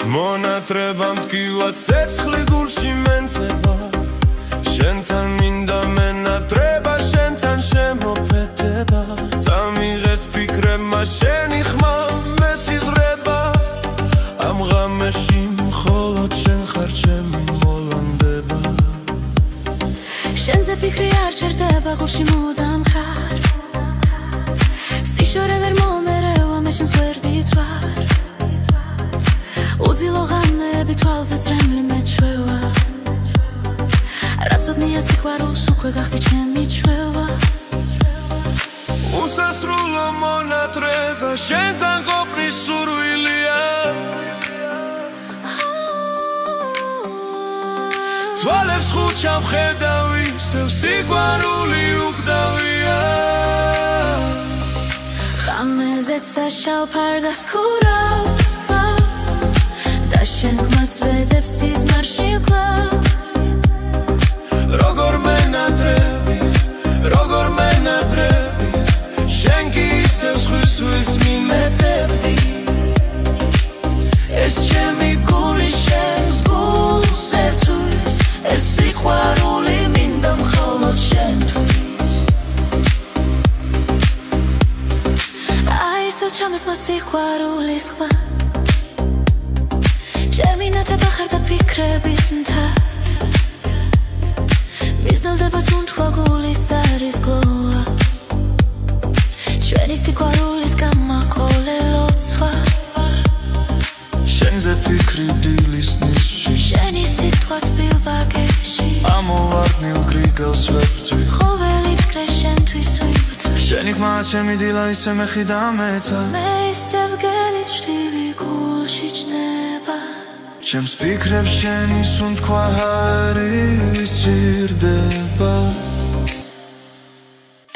მონატრება მткиვა ცეცხლი გულში მენტება შენთან მინდა მენატრება შენთან შემოფეთება წამიღეს ფიქრებმა შენი ხმა მესიზრება ამ ღამეში მხოლოდ შენ ხარ ჩემი მოლანდება შენზე ფიქრი არ ჩერდება გულში მუდამ ხარ სიშორე ვერ მომერევა მე შენს გვერდით ვარ უძილო ღამეები თვალზე წრემლი მეჩვევა რაცოდნია სიყვარულს უკვე გახდი ჩემი ჩვევა უსასრულო მონატრება შენთან ყოფნის სურვილია თვალებს ხუჩავ ხედავ ისევ სიყვარული უკდავია ღამეზეც საშავ ფარდას ხურავს და შენ ხმას ვეძებს სიზმარში კვლავ როგორ მენატრები შენ კი ისევ სხვისთვის მიმეტებდი ეს ჩემი გული შენს გულს ერთვის ეს სიყვარული მინდა მხოლოდ შენთვის აი ისევ ჩამესმა სიყვარულის ხმა ჩემი ნათება ხარ და ფიქრების მთა მიზნელდება სუნთქვა გულის არის გლოვა ჩვენი სიყვარულის გამაყოლე ლოცვა შენზე ფიქრი დილის ნისში შენი სიტყვა თბილ ბაგეში ამოვარდნილ გრიგელს ვებთვი ყოველი დღე შენთვის ვიბრძვი შენი ხმა ჩემი დილა ისე მეხი დამეცა მე ისევ გელით ჭრილი გულში ჭნება ჩემს ფიქრებს შენი სუნთქვა არის ჭირდება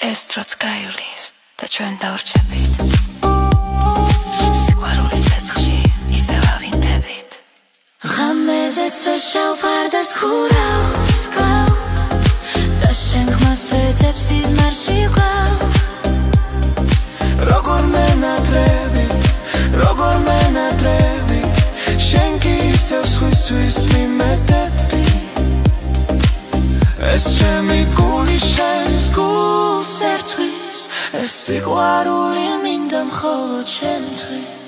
ეს დროც გაივლის და ჩვენ დავრჩებით სიყვარულის ცეცხლში ისევ ავინდებით ღამეზეც საშავ ფარდას ხურავს კვლავ და შენ ხმას ვეძებს სიზმარში კვლავ როგორ მენატრები შენ კი ისევ სხვისთვის მიმეტებდი ეს ჩემი გული შენს გულს ერთვის ეს სიყვარული მინდა მხოლოდ შენთვის